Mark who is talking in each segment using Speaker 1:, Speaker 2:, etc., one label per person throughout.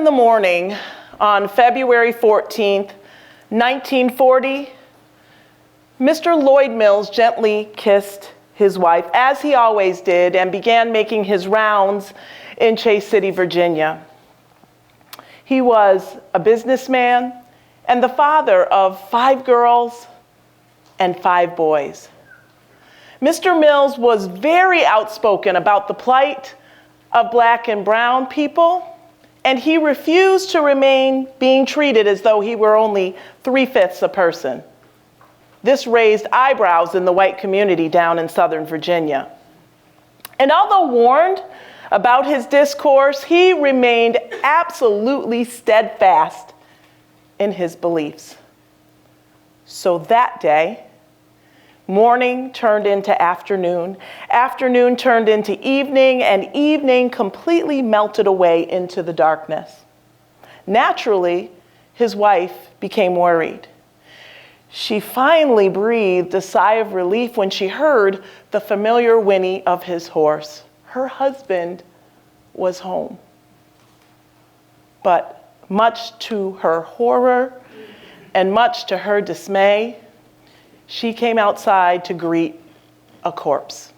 Speaker 1: in the morning on February 14th, 1940, Mr. Lloyd Mills gently kissed his wife, as he always did, and began making his rounds in Chase City, Virginia. He was a businessman and the father of 5 girls and 5 boys. Mr. Mills was very outspoken about the plight of Black and brown people, and he refused to remain being treated as though he were only 3/5 a person. This raised eyebrows in the white community down in Southern Virginia. And although warned about his discourse, he remained absolutely steadfast in his beliefs. So that day, morning turned into afternoon, afternoon turned into evening, and evening completely melted away into the darkness. Naturally, his wife became worried. She finally breathed a sigh of relief when she heard the familiar whinny of his horse. Her husband was home. But much to her horror and much to her dismay, she came outside to greet a corpse.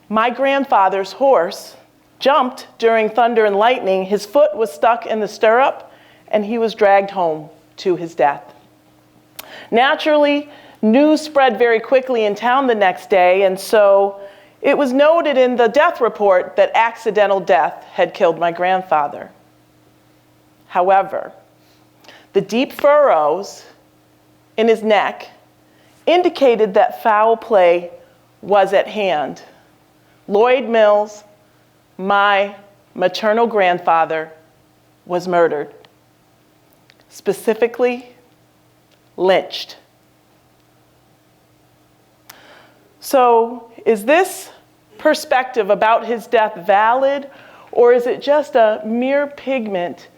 Speaker 1: My grandfather's horse jumped during thunder and lightning. His foot was stuck in the stirrup, and he was dragged home to his death. Naturally, news spread very quickly in town the next day, and so it was noted in the death report that accidental death had killed my grandfather. However, the deep furrows in his neck indicated that foul play was at hand. Lloyd Mills, my maternal grandfather, was murdered. Specifically, lynched. So, is this perspective about his death valid, or is it just a mere pigment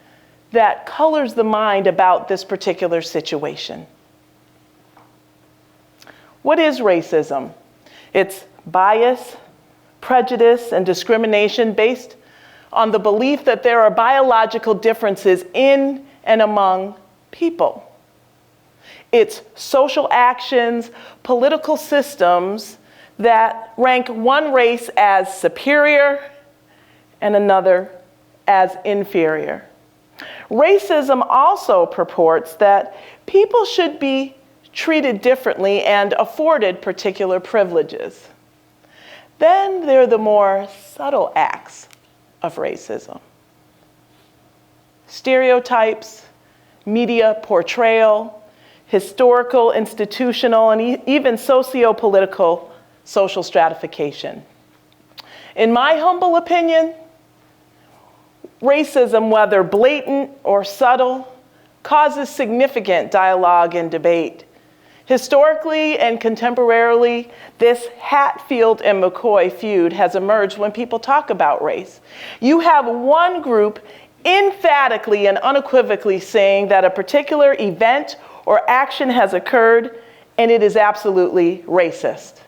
Speaker 1: that colors the mind about this particular situation? What is racism? It's bias, prejudice, and discrimination based on the belief that there are biological differences in and among people. It's social actions, political systems that rank one race as superior and another as inferior. Racism also purports that people should be treated differently and afforded particular privileges. Then there are the more subtle acts of racism. Stereotypes, media portrayal, historical, institutional, and even socio-political social stratification. In my humble opinion, racism, whether blatant or subtle, causes significant dialogue and debate. Historically and contemporarily, this Hatfield and McCoy feud has emerged when people talk about race. You have one group emphatically and unequivocally saying that a particular event or action has occurred and it is absolutely racist.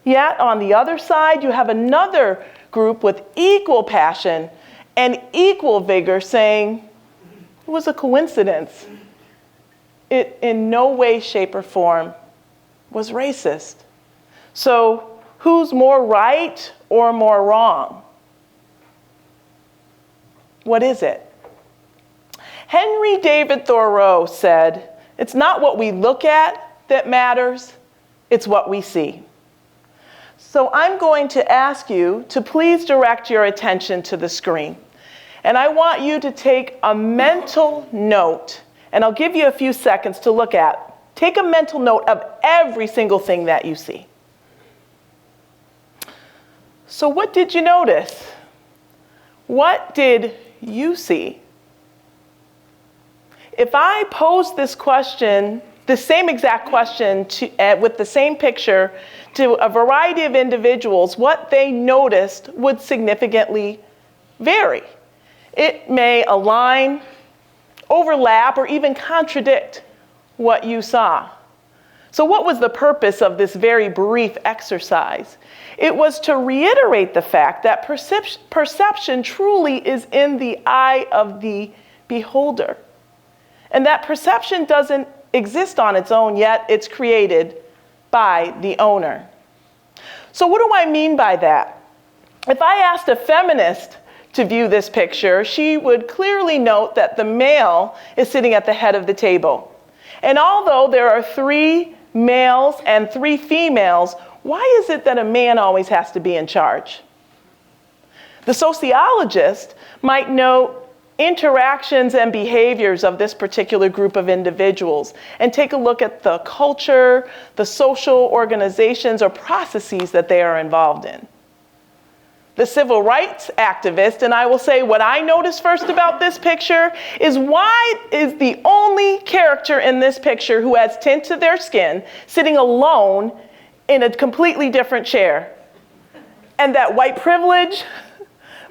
Speaker 1: Yet on the other side, you have another group with equal passion and equal vigor saying it was a coincidence. It in no way, shape, or form was racist. So who's more right or more wrong? What is it? Henry David Thoreau said, "It's not what we look at that matters, it's what we see." So I'm going to ask you to please direct your attention to the screen. And I want you to take a mental note, and I'll give you a few seconds to look at. Take a mental note of every single thing that you see. So what did you notice? What did you see? If I pose this question, the same exact question with the same picture to a variety of individuals, what they noticed would significantly vary. It may align, overlap, or even contradict what you saw. So what was the purpose of this very brief exercise? It was to reiterate the fact that perception truly is in the eye of the beholder. And that perception doesn't exist on its own, yet it's created by the owner. So what do I mean by that? If I asked a feminist to view this picture, she would clearly note that the male is sitting at the head of the table. And although there are 3 males and 3 females, why is it that a man always has to be in charge? The sociologist might note interactions and behaviors of this particular group of individuals and take a look at the culture, the social organizations or processes that they are involved in. The civil rights activist, and I will say what I noticed first about this picture is why is the only character in this picture who has tint to their skin sitting alone in a completely different chair? And that white privilege,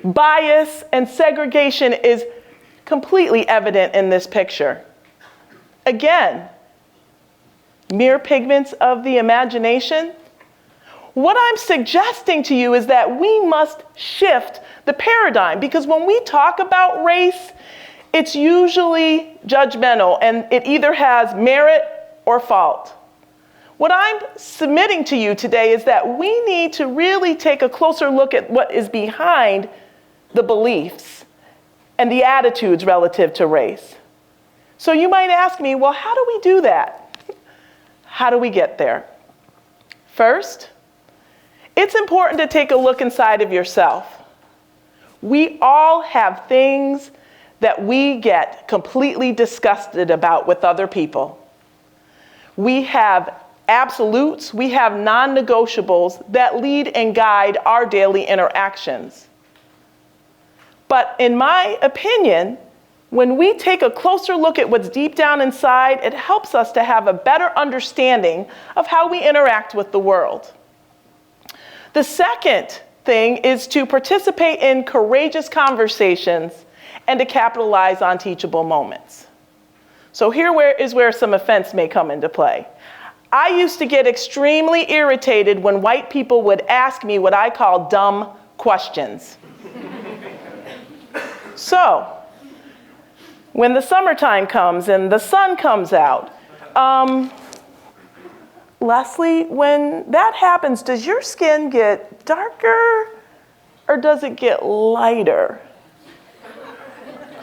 Speaker 1: bias, and segregation is completely evident in this picture. Again, mere pigments of the imagination. What I'm suggesting to you is that we must shift the paradigm, because when we talk about race, it's usually judgmental and it either has merit or fault. What I'm submitting to you today is that we need to really take a closer look at what is behind the beliefs and the attitudes relative to race. So you might ask me, well, how do we do that? How do we get there? First, it's important to take a look inside of yourself. We all have things that we get completely disgusted about with other people. We have absolutes, we have non-negotiables that lead and guide our daily interactions. But in my opinion, when we take a closer look at what's deep down inside, it helps us to have a better understanding of how we interact with the world. The second thing is to participate in courageous conversations and to capitalize on teachable moments. So here is where some offense may come into play. I used to get extremely irritated when white people would ask me what I call dumb questions. So, when the summertime comes and the sun comes out, Lesli, when that happens, does your skin get darker or does it get lighter?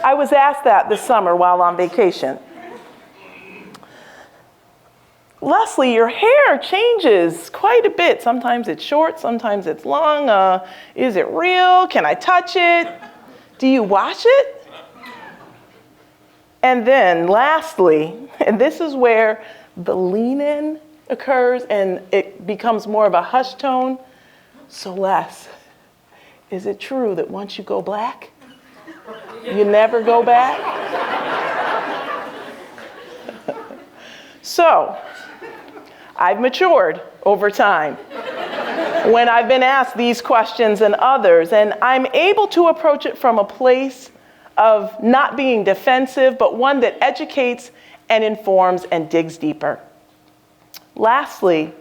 Speaker 1: I was asked that this summer while on vacation. Lesli, your hair changes quite a bit. Sometimes it's short, sometimes it's long. Is it real? Can I touch it? Do you wash it? And then lastly, and this is where the lean-in occurs and it becomes more of a hush tone. So Les, is it true that once you go black, you never go back? So, I've matured over time when I've been asked these questions and others, and I'm able to approach it from a place of not being defensive, but one that educates and informs and digs deeper. Lastly,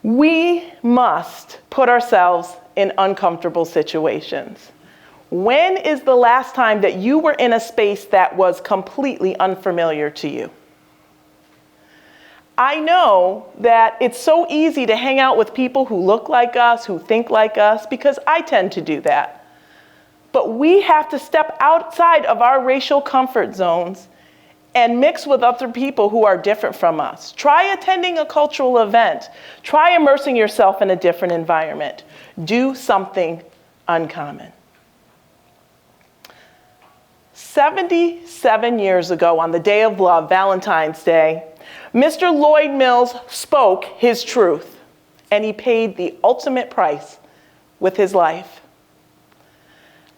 Speaker 1: we must put ourselves in uncomfortable situations. When is the last time that you were in a space that was completely unfamiliar to you? I know that it's so easy to hang out with people who look like us, who think like us, because I tend to do that. But we have to step outside of our racial comfort zones and mix with other people who are different from us. Try attending a cultural event. Try immersing yourself in a different environment. Do something uncommon. 77 years ago, on the day of love, Valentine's Day, Mr. Lloyd Mills spoke his truth, and he paid the ultimate price with his life.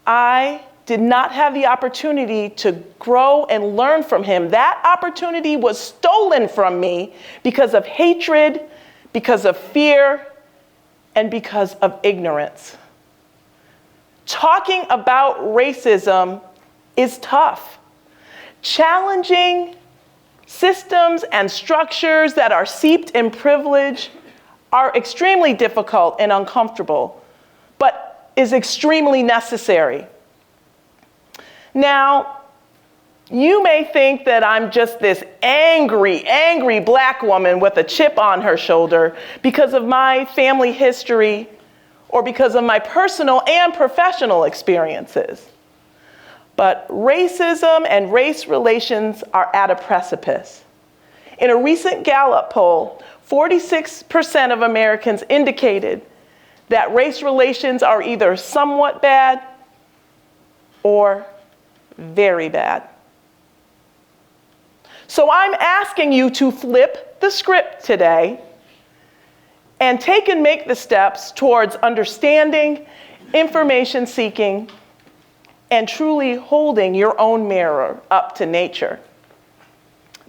Speaker 1: I did not have the opportunity to grow and learn from him. That opportunity was stolen from me because of hatred, because of fear, and because of ignorance. Talking about racism is tough. Challenging Systems and structures that are seeped in privilege are extremely difficult and uncomfortable, but is extremely necessary. Now, you may think that I'm just this angry black woman with a chip on her shoulder because of my family history or because of my personal and professional experiences. But racism and race relations are at a precipice. In a recent Gallup poll, 46% of Americans indicated that race relations are either somewhat bad or very bad. So I'm asking you to flip the script today and take and make the steps towards understanding, information seeking, and truly holding your own mirror up to nature.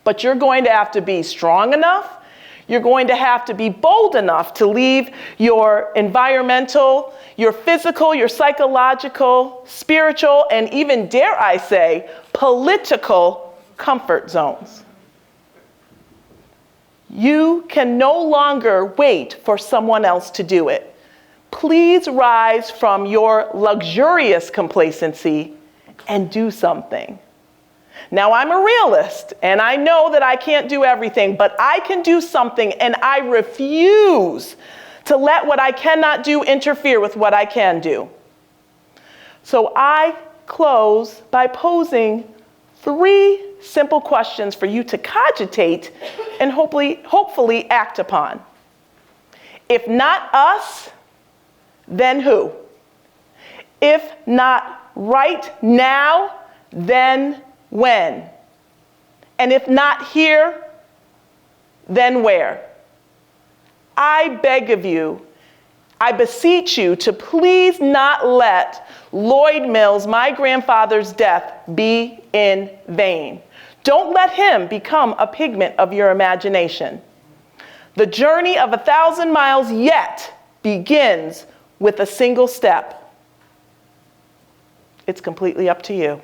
Speaker 1: But you're going to have to be strong enough, you're going to have to be bold enough to leave your environmental, your physical, your psychological, spiritual, and even, dare I say, political comfort zones. You can no longer wait for someone else to do it. Please rise from your luxurious complacency and do something. Now, I'm a realist, and I know that I can't do everything, but I can do something, and I refuse to let what I cannot do interfere with what I can do. So I close by posing 3 simple questions for you to cogitate and hopefully act upon. If not us, then who? If not right now, then when? And if not here, then where? I beg of you, I beseech you to please not let Lloyd Mills, my grandfather's death, be in vain. Don't let him become a pigment of your imagination. The journey of 1,000 miles yet begins with a single step. It's completely up to you.